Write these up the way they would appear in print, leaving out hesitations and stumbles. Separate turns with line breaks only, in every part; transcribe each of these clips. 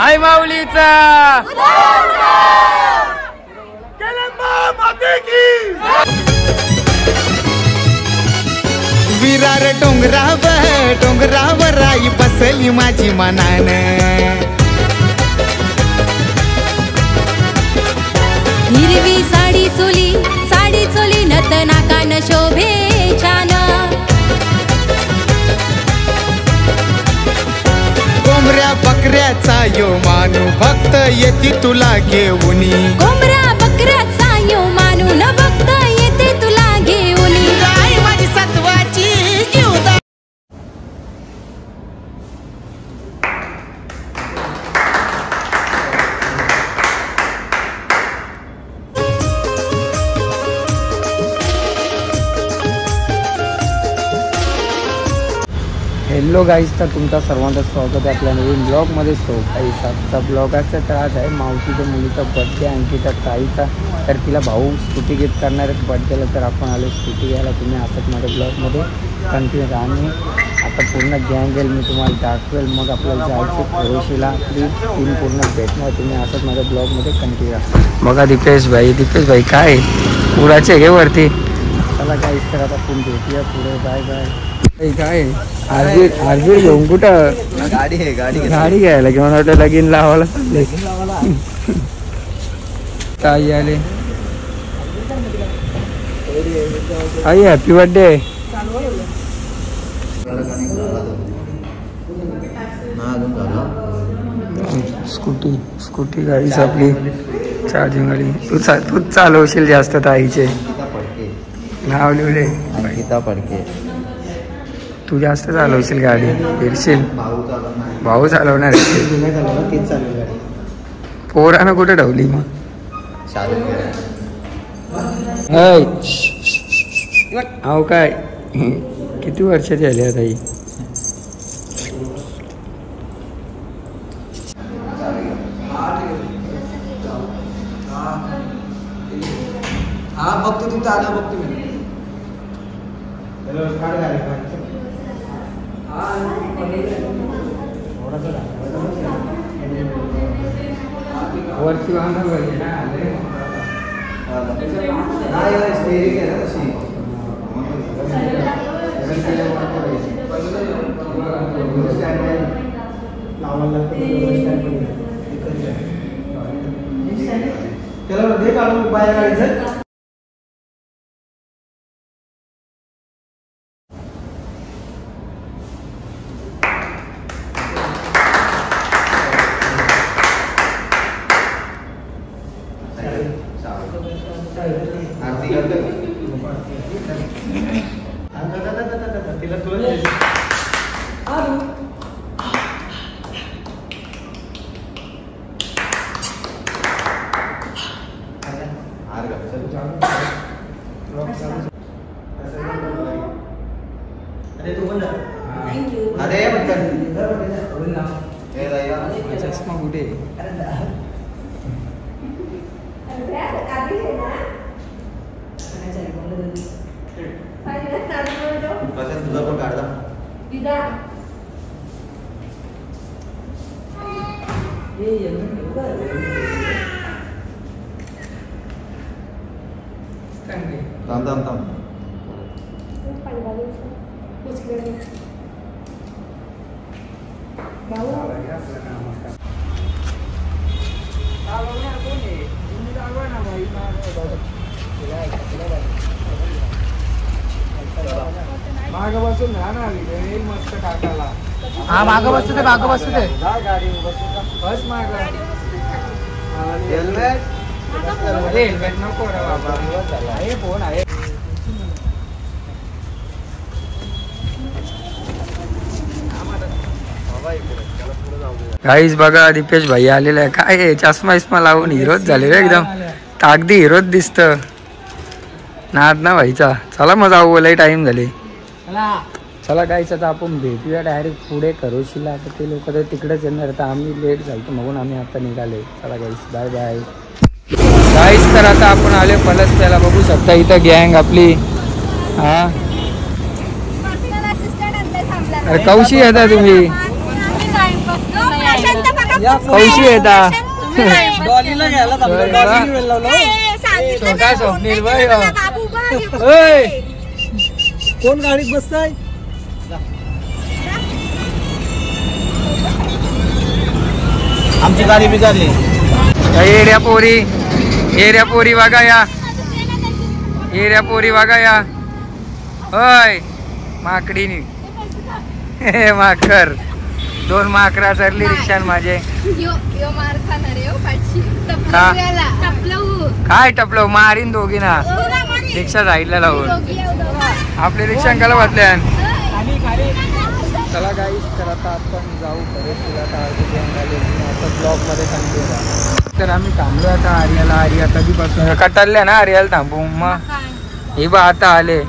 आई माऊलीचा
विरार डोंगरावर आई बसली माझी मनान
हिरवी साडी चोली नत नाकान शोभे छान
कोंबऱ्या बकऱ्याचा यो मानू भक्त येते तुला घेऊनी
कोंबऱ्या बकऱ्याचा यो मानून भक्त येते तुला घेऊनी
गाय माझी सत्वाची जीवदा
हॅलो गाईज, तर तुमचं सर्वांचं स्वागत आहे आपल्या नवीन ब्लॉगमध्ये. सो गाईज, आजचा ब्लॉग असा तर आज आहे मावशीच्या मुलीचा बड्डे अंकिता ताईचा. तर तिला भाऊ स्कूटी गिफ्ट करणार आहेत बड्डेला. तर आपण आलो स्कूटी घ्यायला. तुम्ही असंच माझ्या ब्लॉगमध्ये कंटिन्यू राहा आणि आता पूर्ण गँग येईल, मी तुम्हाला दाखवेल. मग आपल्याला जायचं खरोशीला आपली टीम पूर्ण भेटणार. तुम्ही असंच माझ्या ब्लॉगमध्ये कंटिन्यू राहा. बघा दीपेश भाई काय पुराचे घे वरती. चला गाईज, तर आता आपण भेटूया पुढे. Bye bye. काय आरबीर घेऊन कुठं गाडी घ्यायला घेऊन वाटलं लगीन लावायला चालले. ताई आले. आई हॅपी बर्थडे. स्कूटी गाडी आपली चार्जिंग गाडी. तूच चालवशील जास्त ताईचे नाव लिवले.
अंकिता पडके.
तू जास्त चालवशील गाडी, फिरशील. भाऊ चालवणार. पोरानं कुठे ठेवली मग? अहो काय किती वर्षाची आली आता ही?
हा बघतो तुमचा आला बघतो मी.
वरती वाहन पाहिजे ना.
त्याला दे काढून बाहेर काढायचं.
चष्मा कुठे?
तुझा पण काढला. थांब
मागं बसून राहणार मस्त टाकायला.
हा मागं बसतो ते
बस मागं.
हेल्मेट
नको रे बाबा. आहे फोन आहे. गाईज बघा दीपेश भाई आलेला आहे. काय चष्मा लावून हिरोच झाले रे एकदम. तागदी हिरोच दिसत. नाद ना भाईचा. चला मग जाऊ, लई टाइम झाले. चला गाईच आता आपण भेटूया डायरेक्ट पुढे खरोशीला. आता ते लोक तर तिकडेच येणार. तर आम्ही लेट झालो म्हणून आम्ही आता निघाले. चला गाईस, बाय बाय. गाईस, तर आता आपण आले पलसत्याला. बघू शकता इथं गँग आपली. हा अरे कौशी येता तुम्ही? कौशी येता
डॉलीला घ्यायला थांबलो, डॉलीला वेळ लावलो.
काय स्वप्नील बाई
कोण गाडीत बसताय? आमची गाडी बिघडली.
एरिया पोरी बघा या, एरिया पोरी बघा या. होय माकडीनी माकर 2 माकरा चरली रिक्षान माझे. काय टपलो मारीन दोघी ना रिक्षा साईडला लावून. आपली रिक्षा अंकाला वाचल्या. चला गाईस, तर आता आपण जाऊ ब्लॉग मध्ये सांगतो. तर आम्ही थांबलो आता आर्याला. आर्या कधीपासून कटारल्या ना आर्याला थांबू. मग ही बा आता आले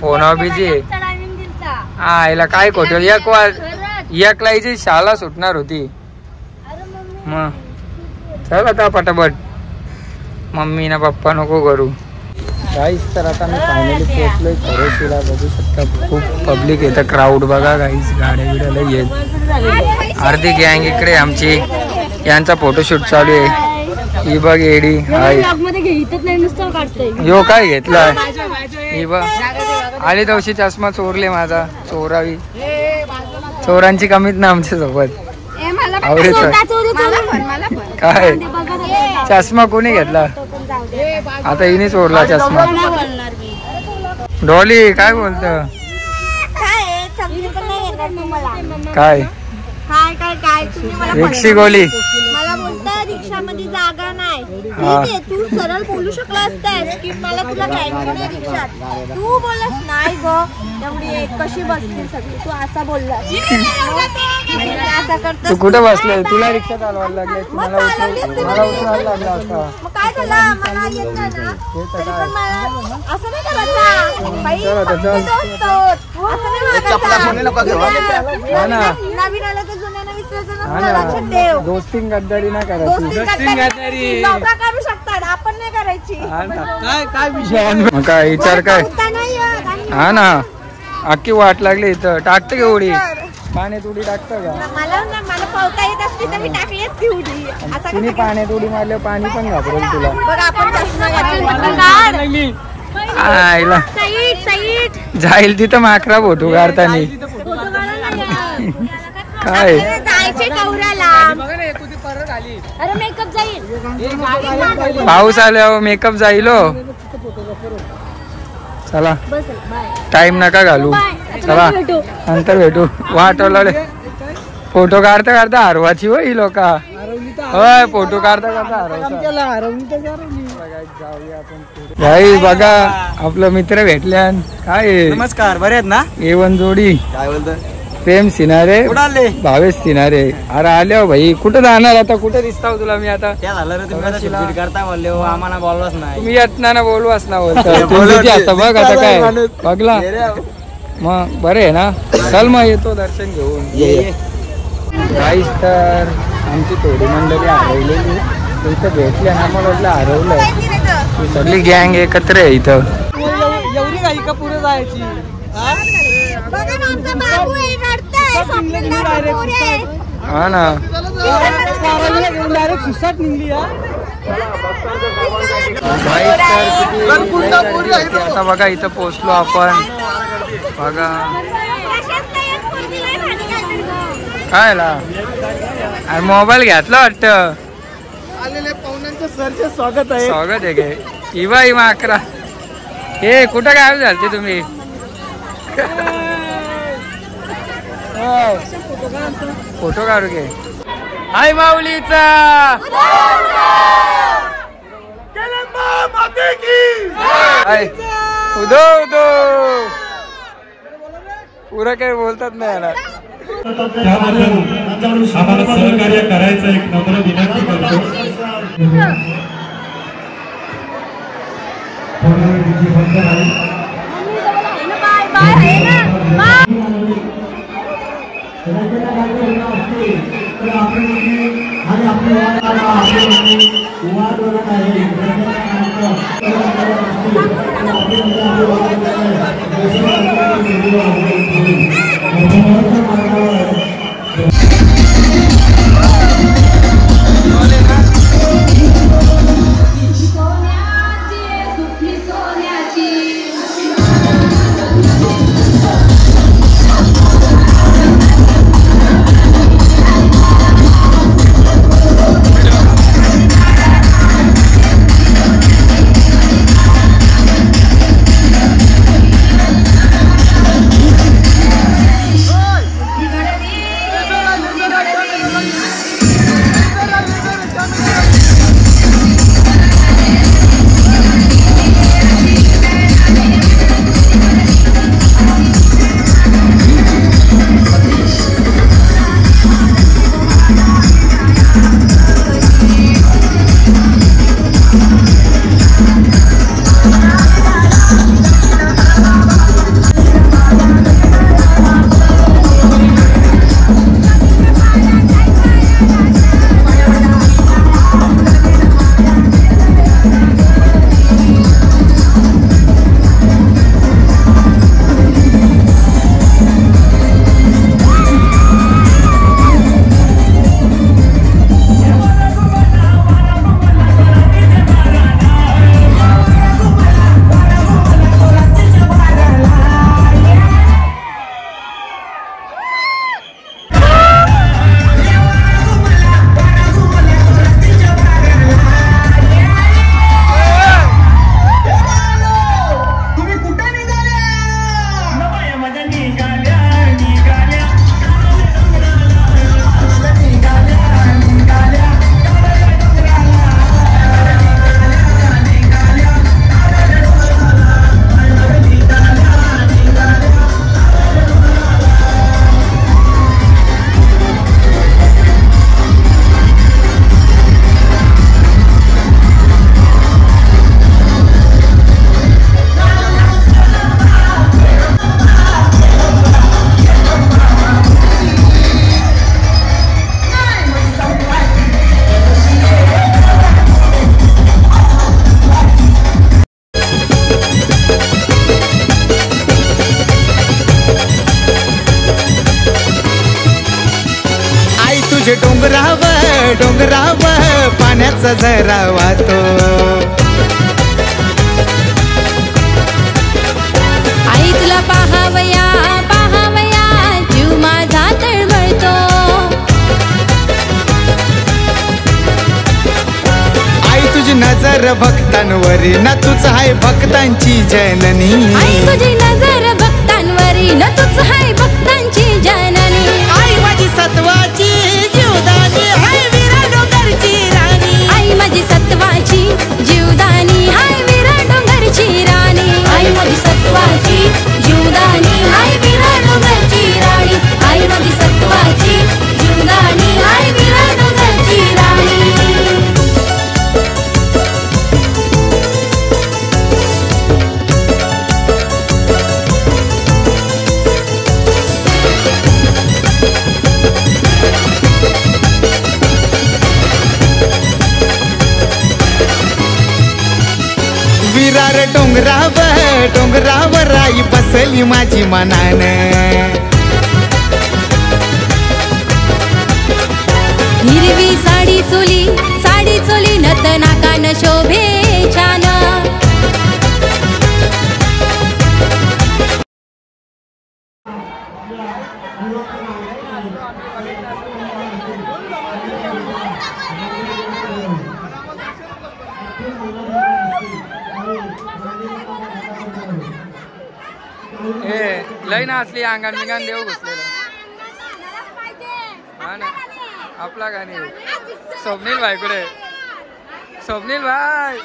फोन बिजी. हा याला काय खोटं 1 ची शाळा सुटणार होती. मग चल आता पटापट. मम्मी ना पप्पा नको करू. गाईस तर आता मी फायनली पोहोचलोय खरोशीला. बघू शकता खूप पब्लिक येतं, क्राऊड बघा गाईस. गाड्या बिड्याला येत. अर्धी गँग इकडे आमची. यांचा फोटोशूट चालू आहे. ही बघ एडी यो काय घेतलाय. ही बघ आली तवशी चष्मा चोरले माझा. चोरावी चोरांची कमीत ना आमच्या सोबत. काय चष्मा कोणी घेतला. आता हिने चोरला चष्मा. डॉली काय बोलत. काय रिक्षी गोली
मला बोलता रिक्षामध्ये जागा नाही. ठीक आहे, तू सरळ बोलू शकला असतास की मला तुला घ्यायचं नाही रिक्षात. तू बोलस नाही ग एवढी कशी बसतील सगळी. तू असा बोलला असा करतो.
तू कुठे बसले. तुला रिक्षा चालवायला लागले. मला उचलायला लागला असता.
मग काय झालं. मला येत नाही ना तरी पण मला असं नाही करायचं बाई. नवीन आलं तर जुन्याला विसरायचं ठेव.
दोस्ती गद्दारी ना करायची.
नौका करू शकतात, आपण नाही करायची.
काय विषय.
काय विचार काय. हा ना अख्खी वाट लागली इथं. टाकतं का उडी पाण्यात उडी टाकतं का.
मला पळता येत असते तर मी टाकली असती उडी.
तुम्ही पाण्यात उडी मारल्यावर पाणी पण घाबरेल तुला.
बघ आपण चष्मा
आईला जाईल तिथं माकरा फोटो काढतानी. काय पाऊस आल्यावर मेकअप जाईल. चला टाइम नका घालू. चला नंतर भेटू. वाटवला फोटो काढता काढता हरवाची होई लोक. होय फोटो काढता काढता हरवाई. बघा आपलं मित्र भेटल्या. काय
नमस्कार, बरे आहेत ना.
A1 जोडी.
काय बोलतोय.
प्रेम सिनारे
आले
भावेश सिनारे. अरे आल्या भाई. कुठं जाणार आता. कुठं दिसता तुला मी आता.
त्या झालं रे तुम्ही करता बोलले हो. आम्हाला बोलवच नाही.
तुम्ही येत ना बोलवाच ना बोलता. आता बघ आता काय बघला मग बरे आहे ना. चल मग येतो दर्शन घेऊन. गाईस तर आमची थोडी मंडळी हरवलेली इथं भेटल्या ना. मला वाटलं हरवलंय. सगळी गँग एकत्र आहे इथं.
एवढी गाडी का पुढे जायची.
हा ना आता बघा इथं पोहोचलो आपण. बघा काय अरे मोबाईल घेतला वाटतं.
आलेल्या पाहुण्यांच्या सरचे स्वागत आहे.
स्वागत आहे काय. ही बाई माकरा. हे कुठं गायब झालते तुम्ही. फोटो काढू घे. हाय माऊलीचा. उदो उदो पुरा काही बोलतात नाही याला.
आम्हाला सहकार्य करायचं एक नम्र विनंती करतो.
आपण
डोंगरावर डोंगरावर पाण्याचा झरा वाहतो.
आई तुला पाहावया पाहावया जीव माझा तळमळतो.
आई तुझी नजर भक्तांवरी ना तुझ हाय भक्तांची जननी.
आई तुझी नजर भक्तांवरी न तुझ हाय भक्तांची जननी.
आई माझी सत्वाची जीवदानी हाय विरा डोंगरची राणी.
आई माझी सत्वाची जीवदानी हाय विरा डोंगरची राणी. आई माझी सत्वाची जीवदानी हाय विरा डोंगरची राणी. आई माझी सत्वाची जीवदानी हाय विरा डोंगरची राणी.
विरार डोंगरावर डोंगरावर आई बसली माझी मनान.
हिरवी साडी चोली नत नाकान शोभे छान.
लय ना असली अंगण बिंगान देऊ घुसलेलं. हा ना आपला गाणी स्वप्नील भाई कुठे स्वप्नील भाई.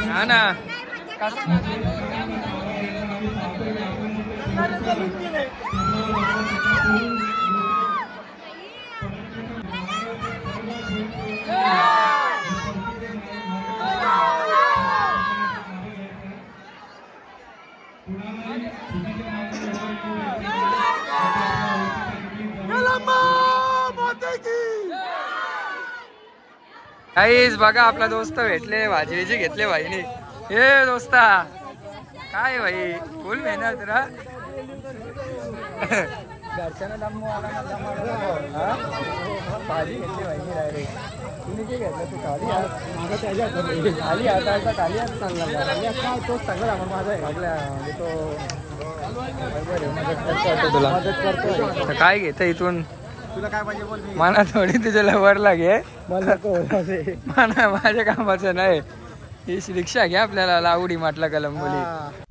हा ना काहीच बघा आपला दोस्त भेटले भाजी घेतले भाईने. हे दोस्ता काय भाई फुल मेहनत रा. घरच्यांना भाजी घेतली भाईने डायरेक्ट. तुम्ही काय घेतलं तू खाली हाताचा खाली हात चांगला तो सगळा माझा म्हणजे तो मदत करतो. काय घेत इथून तुला काय पाहिजे बोल. मला थोडी तुझ्या लवर लागे मला माझ्या कामाचं नाही. ही रिक्षा घ्या आपल्याला लावडी म्हटलं कलंबोली.